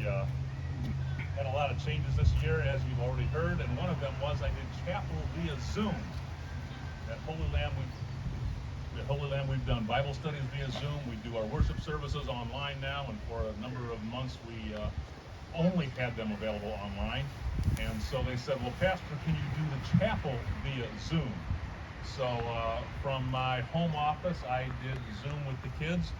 had a lot of changes this year, as you've already heard, and one of them was I did chapel via Zoom. At Holy Land, we've done Bible studies via Zoom. We do our worship services online now, and for a number of months we only had them available online. And so they said, well, Pastor, can you do the chapel via Zoom? So from my home office, I did Zoom with the kids,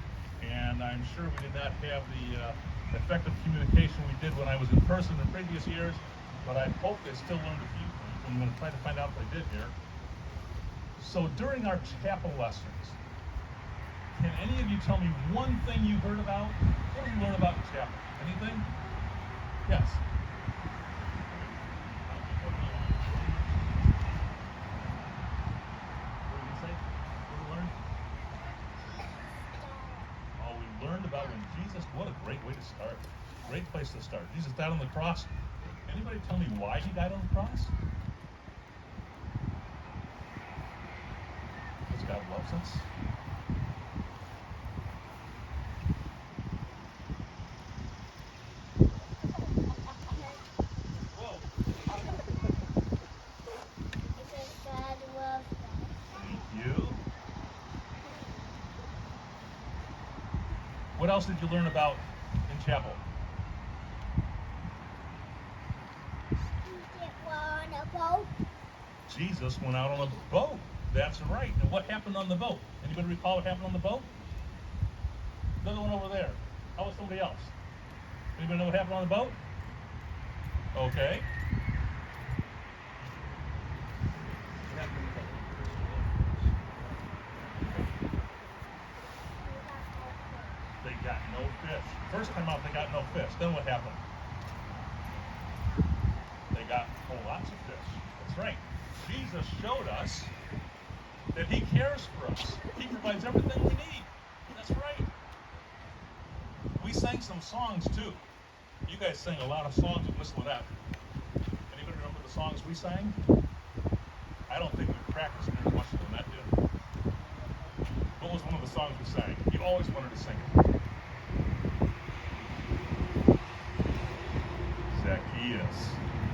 and I'm sure we did not have the effective communication we did when I was in person in previous years, but I hope they still learned a few things. I'm going to try to find out if they did here. So during our chapel lessons, can any of you tell me one thing you heard about? What did you learn about in chapel? Anything? Yes. What did you say? What did we learn? Oh, we learned about when Jesus, what a great way to start. Great place to start. Jesus died on the cross. Anybody tell me why he died on the cross? Because God loves us. Whoa. Because God loves us. Thank you. What else did you learn about in chapel? Jesus went out on a boat. That's right. And what happened on the boat? Anybody recall what happened on the boat? The other one over there. How about somebody else? Anybody know what happened on the boat? Okay. They got no fish. First time out, they got no fish. Then what happened? They got lots of fish. That's right. Jesus showed us that he cares for us. He provides everything we need. That's right. We sang some songs too. You guys sang a lot of songs with Miss Lynette. Anybody remember the songs we sang? I don't think we practiced as much as Lynette did. What was one of the songs we sang? You always wanted to sing it. Zacchaeus.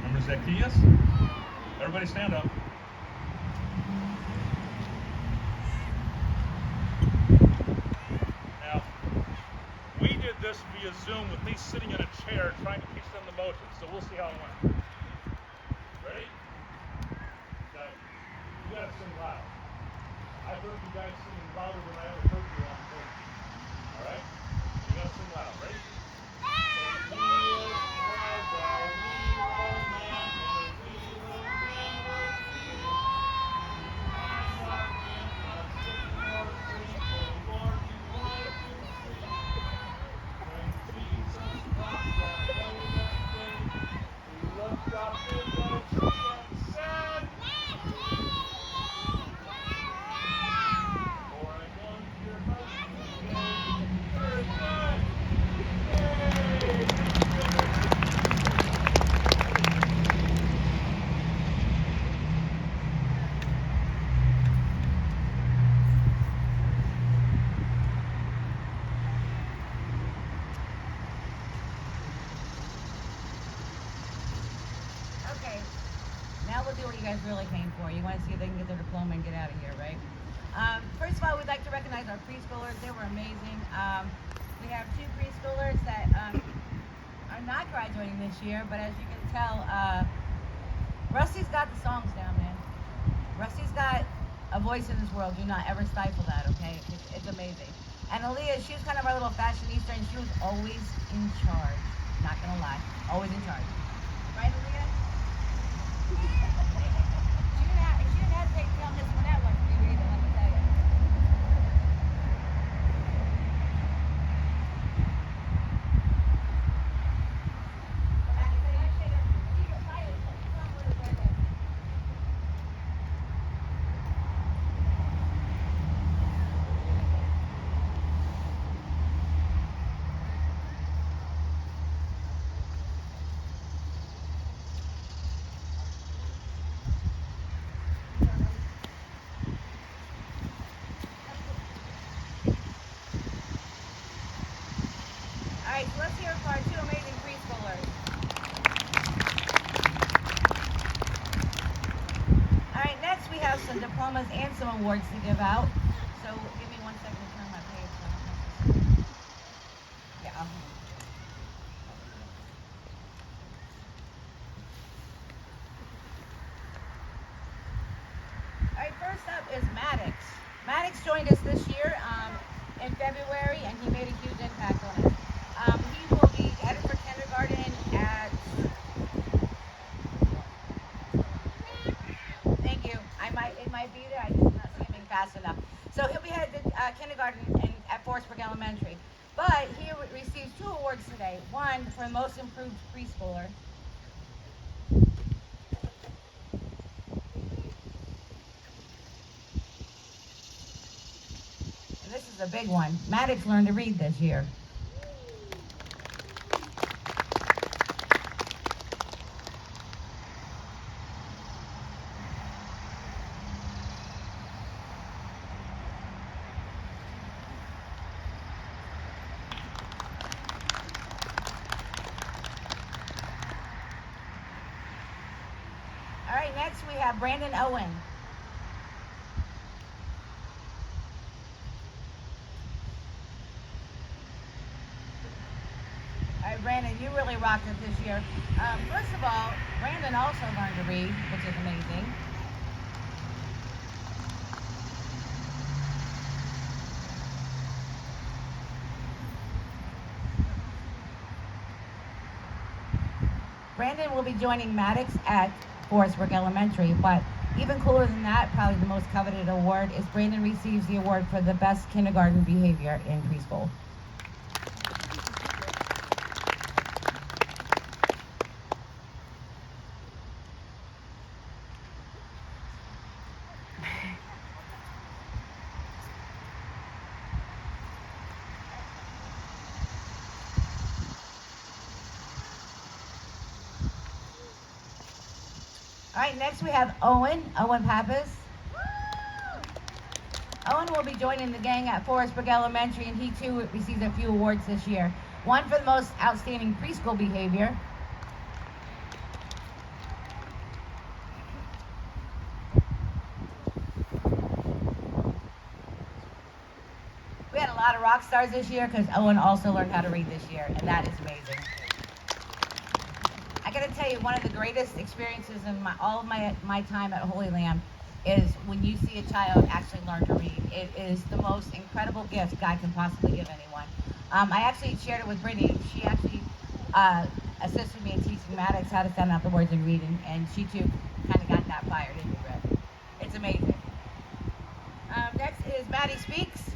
Remember Zacchaeus? Everybody stand up. Now, we did this via Zoom with me sitting in a chair trying to teach them the motions, so we'll see how it went. Ready? Okay. You gotta sing loud. I've heard you guys singing louder than I ever heard you on stage. Alright? You gotta sing loud. Ready? Okay, now we'll do what you guys really came for. You want to see if they can get their diploma and get out of here, right? First of all, we'd like to recognize our preschoolers. They were amazing. We have 2 preschoolers that are not graduating this year, but as you can tell, Rusty's got the songs down, man. Rusty's got a voice in this world. Do not ever stifle that, okay? It's amazing. And Aaliyah, she was kind of our little fashionista, and she was always in charge. Not gonna lie, always in charge. Right, Aaliyah? She didn't hesitate to tell Miss Lynette what to do either, let me tell you. some diplomas and some awards to give out. So give me 1 second to turn my page. Yeah. All right, first up is Maddox. Maddox joined us this year in February, and he made a huge impact on us. He will be headed for kindergarten at. Thank you. It might be there. I just not skimming fast enough. So he'll be headed to kindergarten at Forestburg Elementary. But he receives 2 awards today. One for most improved preschooler. And this is a big one. Maddox learned to read this year. All right, next we have Brandon Owen. All right, Brandon, you really rocked it this year. First of all, Brandon also learned to read, which is amazing. Brandon will be joining Maddox at Forestburg Elementary, but even cooler than that, probably the most coveted award, is Brandon receives the award for the best kindergarten behavior in preschool. All right, next we have Owen Pappas. Owen will be joining the gang at Forestburg Elementary, and he too receives a few awards this year. One for the most outstanding preschool behavior. We had a lot of rock stars this year because Owen also learned how to read this year, and that is amazing. I gotta tell you, one of the greatest experiences in all of my time at Holy Lamb is when you see a child actually learn to read. It is the most incredible gift God can possibly give anyone. I actually shared it with Brittany. She actually assisted me in teaching Maddox how to sound out the words and read, and she too kind of got that fired into it. It's amazing. Next is Maddie Speaks.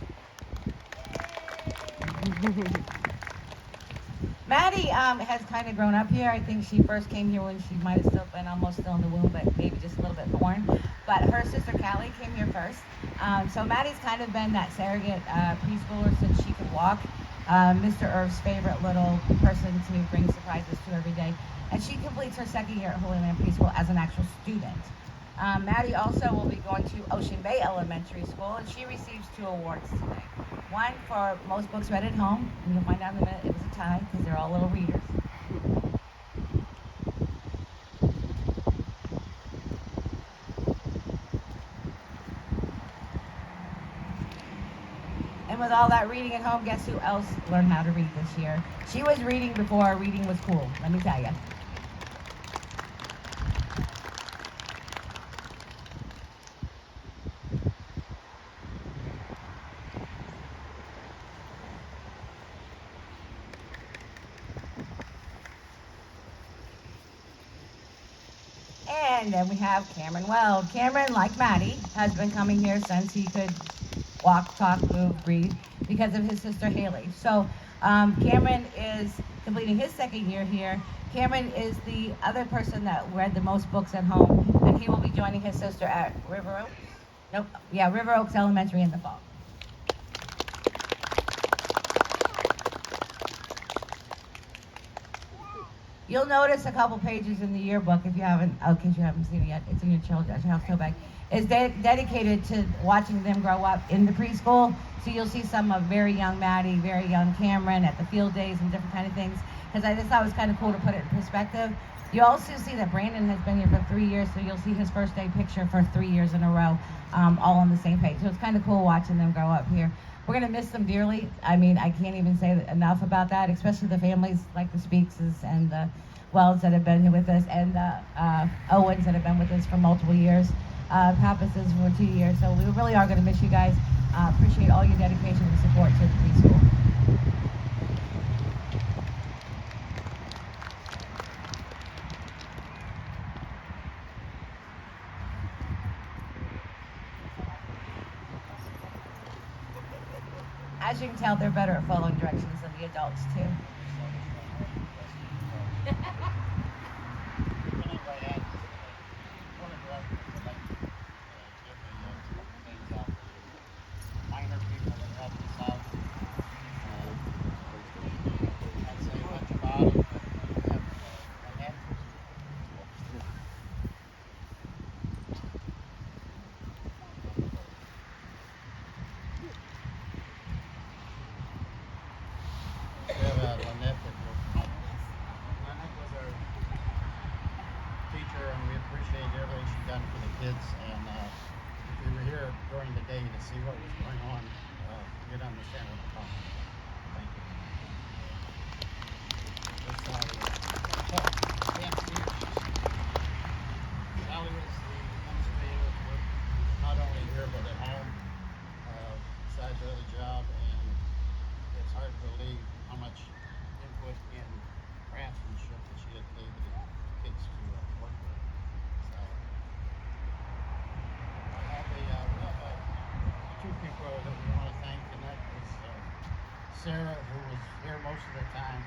Maddie has kind of grown up here. I think she first came here when she might have still been almost still in the womb, but maybe just a little bit born. But her sister Callie came here first. So Maddie's kind of been that surrogate preschooler since she could walk. Mr. Irv's favorite little person to bring surprises to every day. And she completes her second year at Holy Land Preschool as an actual student. Maddie also will be going to Ocean Bay Elementary School, and she receives 2 awards today. One for most books read at home, and you'll find out in a minute it was a tie because they're all little readers. And with all that reading at home, guess who else learned how to read this year? She was reading before reading was cool, let me tell you. And then we have Cameron Weld. Cameron, like Maddie, has been coming here since he could walk, talk, move, breathe, because of his sister Haley. So Cameron is completing his second year here. Cameron is the other person that read the most books at home, and he will be joining his sister at River Oaks Elementary in the fall. You'll notice a couple pages in the yearbook, if you haven't, in case you haven't seen it yet, it's in your children's house tote bag, is dedicated to watching them grow up in the preschool. So you'll see some of very young Maddie, very young Cameron at the field days and different kind of things. Because I just thought it was kind of cool to put it in perspective. You also see that Brandon has been here for 3 years, so you'll see his first day picture for 3 years in a row, all on the same page. So it's kind of cool watching them grow up here. We're gonna miss them dearly. I mean, I can't even say enough about that, especially the families like the Speakses and the Wells that have been here with us, and the Owens that have been with us for multiple years. Pappas's for 2 years. So we really are gonna miss you guys. Appreciate all your dedication and support to the preschool. As you can tell, they're better at following directions than the adults too. Lynette was our teacher, and we appreciate everything she's done for the kids. And if we were here during the day to see what was going on, you'd understand what I'm talking about. Thank you. This Sally, Sally was the administrator that worked not only here but at home, besides her other job, and it's hard to believe how much input in craftsmanship that she had gave the kids to work with. So, we have two people that we want to thank, and that is Sarah, who was here most of the time,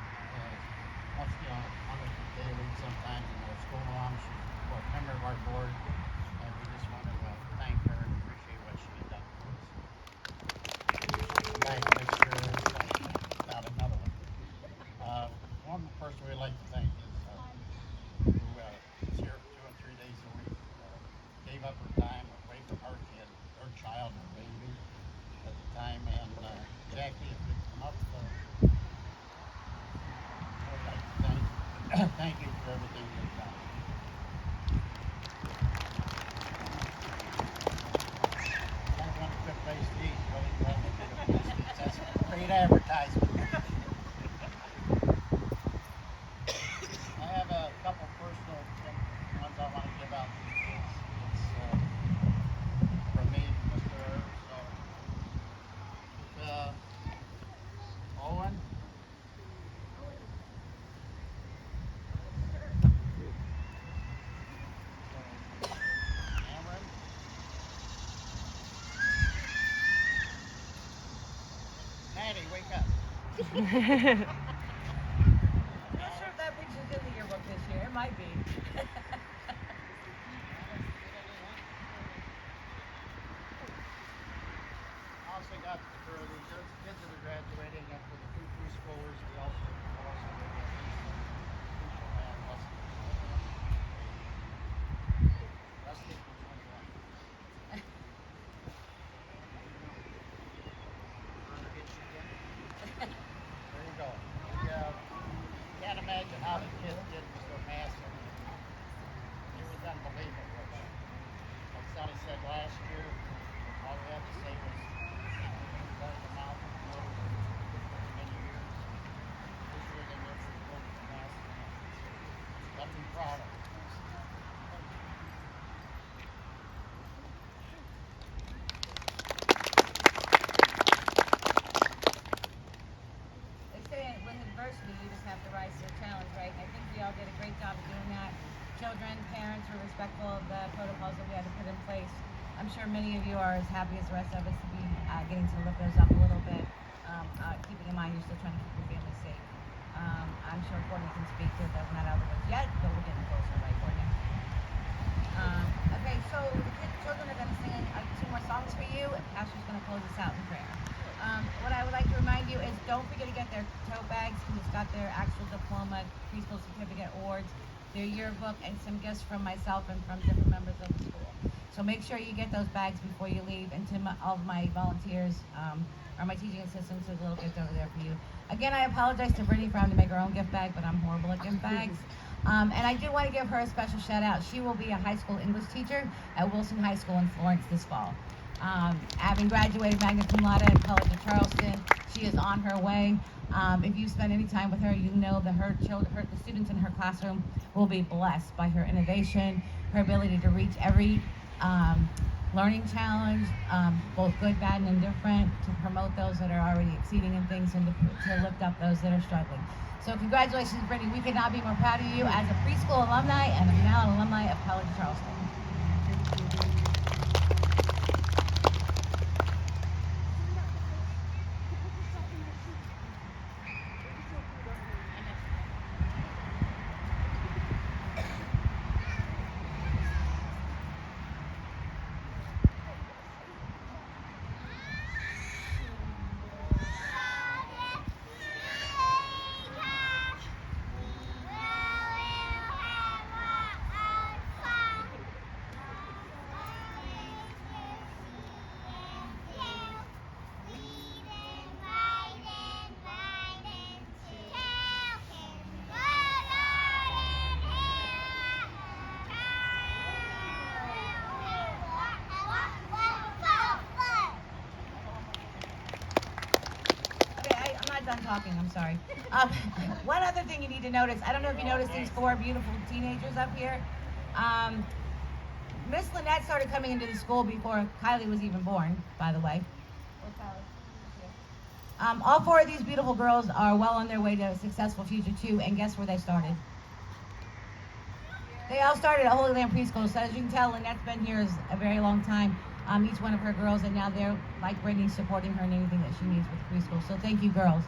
once on the daily sometimes, and the school mom. She's a member of our board, and we just want to thank her and appreciate what she had done for us. Nice mixture, without another one. One person we'd like to thank is who is here 2 and 3 days a week. Gave up her time away from her kid, her child, her baby at the time. And Jackie, if you come up, I'd like to thank you for everything you've done. I want a good place to eat. Really glad to get a place to eat. That's great advertisement. I have a couple personal ones I want to give out to the kids. It's from me, Mr. Irv. So, Owen. Cameron. Maddie, wake up. I'm not sure if that picture's in the yearbook this year. It might be. Also got for the kids that are graduating and for the two preschoolers, we also will get preschool band lessons. Rusty, which one do you want? There you go. We can't imagine how the kids did with their masks. It was unbelievable. Like Sonny said last year, all we had to say was close the mouth and nose for many years. This year they literally pulled the mask and got to be proud of it. They say with adversity, you just have to rise to the challenge, right? I think we all did a great job of doing that. Children, parents were respectful of the protocols that we had to put in place. I'm sure many of you are as happy as the rest of us to be getting to lift those up a little bit. Keeping in mind you're still trying to keep your family safe. I'm sure Courtney can speak to it, that we're not out of the woods yet, but we're getting closer, right, Courtney? Okay, so the children are going to sing 2 more songs for you, and Pastor's going to close us out in prayer. What I would like to remind you is don't forget to get their tote bags, because it's got their actual diploma, preschool certificate, awards, their yearbook, and some gifts from myself and from different members of the school. So make sure you get those bags before you leave, and to all of my volunteers or my teaching assistants, there's a little gift over there for you. Again, I apologize to Brittany for having to make her own gift bag, but I'm horrible at gift bags. And I do want to give her a special shout out. She will be a high school English teacher at Wilson High School in Florence this fall. Having graduated magna cum laude at College of Charleston, she is on her way. If you spend any time with her, you know that the students in her classroom will be blessed by her innovation, her ability to reach every learning challenge, both good, bad, and indifferent, to promote those that are already exceeding in things and to lift up those that are struggling. So congratulations, Brittany. We could not be more proud of you as a preschool alumni and now an alumni of College of Charleston. Done talking, I'm sorry. One other thing you need to notice, I don't know if you noticed these 4 beautiful teenagers up here. Miss Lynette started coming into the school before Kylie was even born, by the way. All 4 of these beautiful girls are well on their way to a successful future too, and guess where they started? They all started at Holy Land Preschool, so as you can tell, Lynette's been here a very long time. Each one of her girls, and now they're, like Brittany, supporting her in anything that she needs with the preschool. So thank you, girls.